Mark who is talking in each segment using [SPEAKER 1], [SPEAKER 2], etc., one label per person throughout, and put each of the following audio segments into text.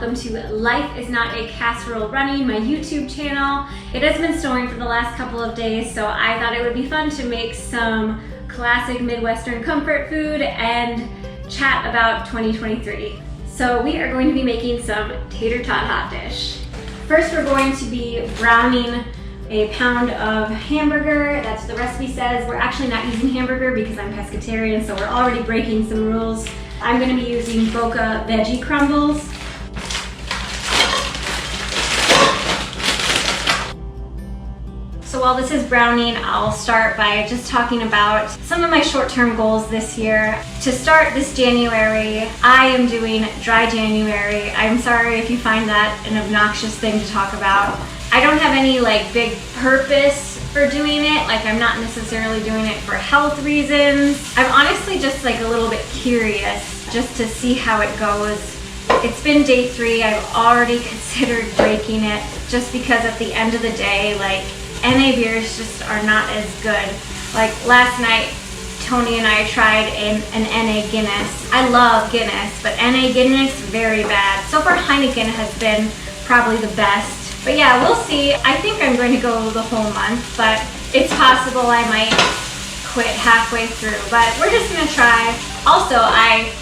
[SPEAKER 1] welcome to Life is Not a Casserole Running, my YouTube channel. It has been snowing for the last couple of days, so I thought it would be fun to make some classic Midwestern comfort food and chat about 2023. So we are going to be making some tater tot hot dish. First, we're going to be browning a pound of hamburger. That's what the recipe says. We're actually not using hamburger because I'm pescatarian, so we're already breaking some rules. I'm going to be using Boca veggie crumbles. So while this is browning, I'll start by just talking about some of my short-term goals this year. To start this January, I am doing dry January. I'm sorry if you find that an obnoxious thing to talk about. I don't have any big purpose for doing it. I'm not necessarily doing it for health reasons. I'm honestly just a little bit curious just to see how it goes. It's been day 3. I've already considered breaking it just because at the end of the day, NA beers just are not as good. Last night, Tony and I tried an NA Guinness. I love Guinness, but NA Guinness, very bad. So far, Heineken has been probably the best. But yeah, we'll see. I think I'm going to go the whole month, but it's possible I might quit halfway through, but we're just gonna try. Also, I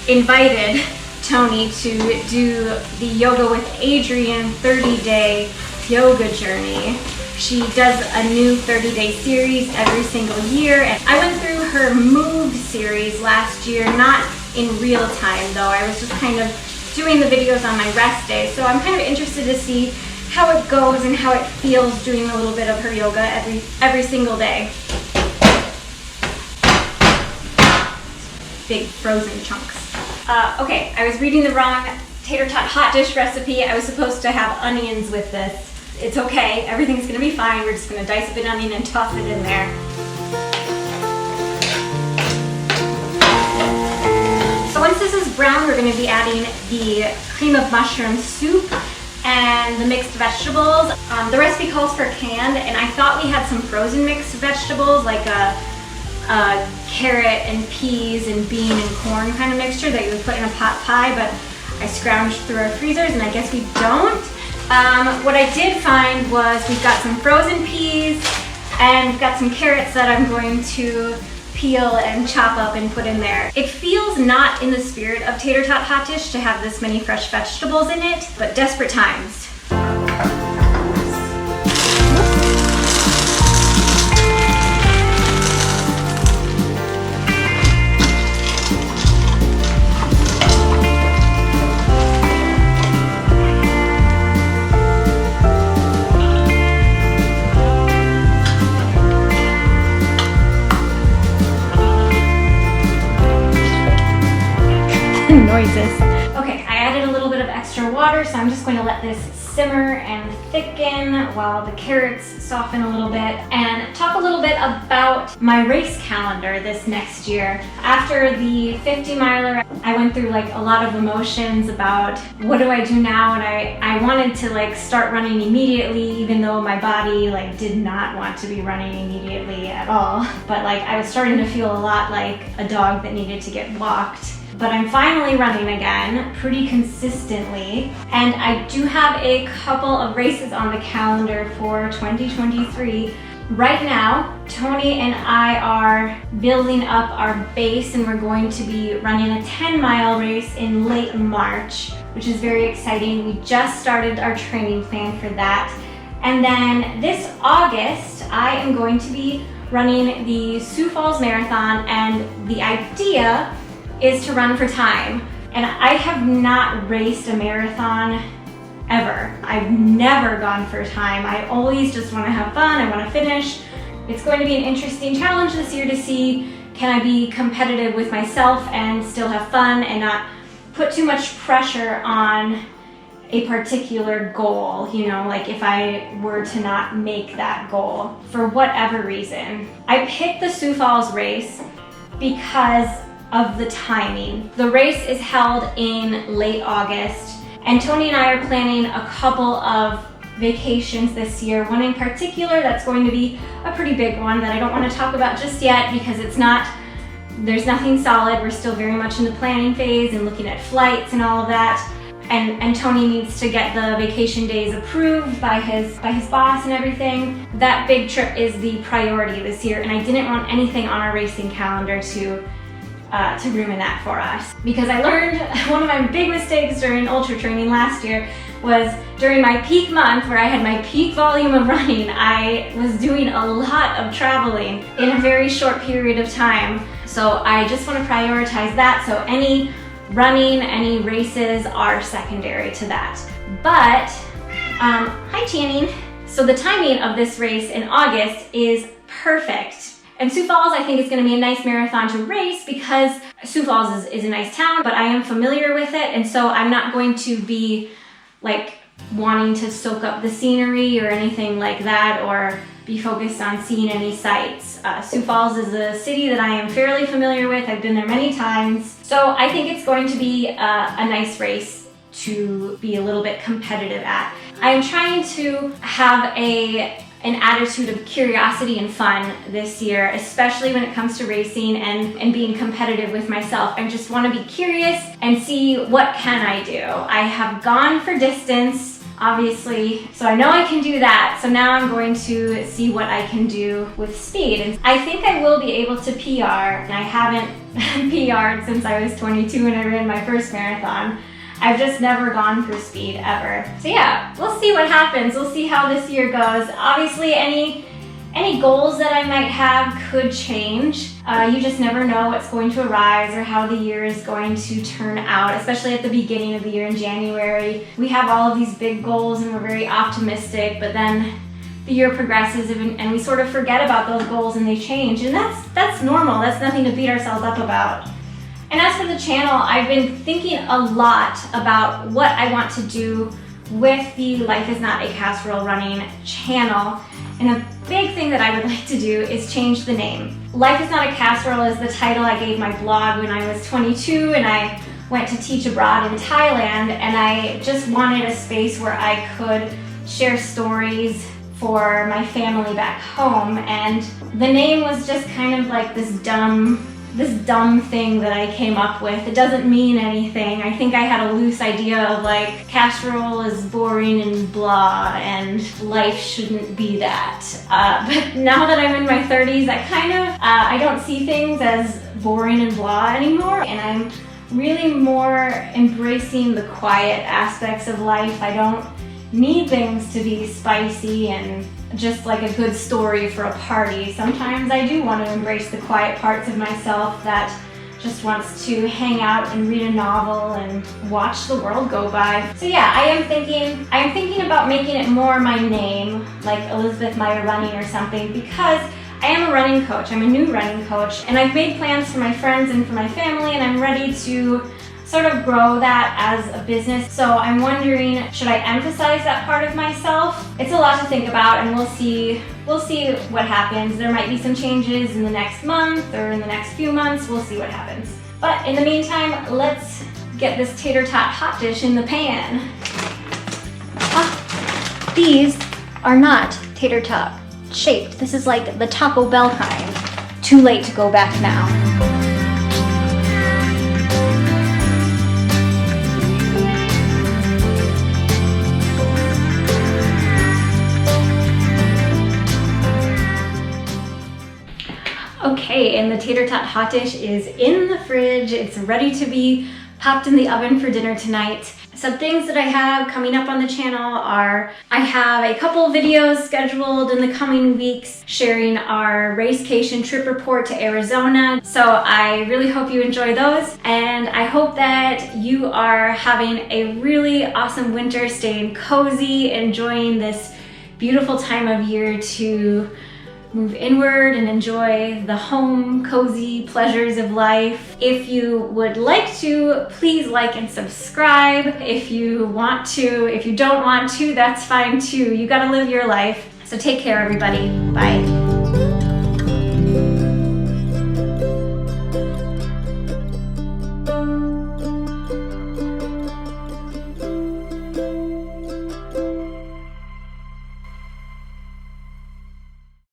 [SPEAKER 1] invited Tony to do the Yoga with Adriene 30-day yoga journey. She does a new 30-day series every single year, and I went through her Move series last year, not in real time though. I was just kind of doing the videos on my rest day, so I'm kind of interested to see how it goes and how it feels doing a little bit of her yoga every single day. Big frozen chunks. Okay, I was reading the wrong tater tot hot dish recipe. I was supposed to have onions with this. It's okay, everything's gonna be fine. We're just gonna dice up an onion and toss it in there. So once this is brown, we're gonna be adding the cream of mushroom soup and the mixed vegetables. The recipe calls for canned, and I thought we had some frozen mixed vegetables, like a carrot and peas and bean and corn kind of mixture that you would put in a pot pie, but I scrounged through our freezers and I guess we don't. What I did find was we've got some frozen peas and we've got some carrots that I'm going to peel and chop up and put in there. It feels not in the spirit of tater tot hot dish to have this many fresh vegetables in it, but desperate times. Noises. Okay, I added a little bit of extra water, so I'm just going to let this simmer and thicken while the carrots soften a little bit, and talk a little bit about my race calendar this next year. After the 50 miler, I went through a lot of emotions about what do I do now, and I wanted to start running immediately, even though my body did not want to be running immediately at all. But I was starting to feel a lot like a dog that needed to get walked. But I'm finally running again, pretty consistently. And I do have a couple of races on the calendar for 2023. Right now, Tony and I are building up our base, and we're going to be running a 10-mile race in late March, which is very exciting. We just started our training plan for that. And then this August, I am going to be running the Sioux Falls Marathon, and the idea is to run for time. And I have not raced a marathon ever. I've never gone for time. I always just want to have fun. I want to finish. It's going to be an interesting challenge this year to see, can I be competitive with myself and still have fun and not put too much pressure on a particular goal, if I were to not make that goal for whatever reason. I picked the Sioux Falls race because of the timing. The race is held in late August, and Tony and I are planning a couple of vacations this year. One in particular that's going to be a pretty big one that I don't want to talk about just yet because there's nothing solid. We're still very much in the planning phase and looking at flights and all of that. and Tony needs to get the vacation days approved by his boss and everything. That big trip is the priority this year, and I didn't want anything on our racing calendar to ruin that for us. Because I learned one of my big mistakes during ultra training last year was during my peak month where I had my peak volume of running, I was doing a lot of traveling in a very short period of time. So I just want to prioritize that. So any running, any races are secondary to that. But, hi Channing. So the timing of this race in August is perfect. And Sioux Falls, I think, is going to be a nice marathon to race because Sioux Falls is a nice town, but I am familiar with it, and so I'm not going to be like wanting to soak up the scenery or anything like that, or be focused on seeing any sights. Sioux Falls is a city that I am fairly familiar with. I've been there many times, so I think it's going to be a nice race to be a little bit competitive at. I'm trying to have an attitude of curiosity and fun this year, especially when it comes to racing and being competitive with myself. I just want to be curious and see what can I do. I have gone for distance, obviously, so I know I can do that. So now I'm going to see what I can do with speed. And I think I will be able to PR. And I haven't PR'd since I was 22 when I ran my first marathon. I've just never gone for speed ever. So yeah, we'll see what happens. We'll see how this year goes. Obviously, any goals that I might have could change. You just never know what's going to arise or how the year is going to turn out, especially at the beginning of the year in January. We have all of these big goals and we're very optimistic, but then the year progresses and we sort of forget about those goals and they change. And that's normal. That's nothing to beat ourselves up about. And as for the channel, I've been thinking a lot about what I want to do with the Life is Not a Casserole Running channel. And a big thing that I would like to do is change the name. Life is Not a Casserole is the title I gave my blog when I was 22 and I went to teach abroad in Thailand, and I just wanted a space where I could share stories for my family back home. And the name was just kind of like this dumb thing that I came up with. It doesn't mean anything. I think I had a loose idea of like casserole is boring and blah and life shouldn't be that. But now that I'm in my 30s, I don't see things as boring and blah anymore, and I'm really more embracing the quiet aspects of life. I don't need things to be spicy and just like a good story for a party. Sometimes I do want to embrace the quiet parts of myself that just wants to hang out and read a novel and watch the world go by. So yeah, I am thinking about making it more my name, like Elizabeth Meyer Running or something, because I am a running coach. I'm a new running coach, and I've made plans for my friends and for my family, and I'm ready to sort of grow that as a business. So I'm wondering, should I emphasize that part of myself? It's a lot to think about, and we'll see what happens. There might be some changes in the next month or in the next few months. We'll see what happens. But in the meantime, let's get this tater tot hot dish in the pan. These are not tater tot shaped. This is like the Taco Bell kind. Too late to go back now. Okay, and the tater tot hot dish is in the fridge. It's ready to be popped in the oven for dinner tonight. Some things that I have coming up on the channel are, I have a couple videos scheduled in the coming weeks sharing our Racecation trip report to Arizona. So I really hope you enjoy those, and I hope that you are having a really awesome winter, staying cozy, enjoying this beautiful time of year to move inward and enjoy the home, cozy pleasures of life. If you would like to, please like and subscribe. If you want to, if you don't want to, that's fine too. You gotta live your life. So take care, everybody. Bye.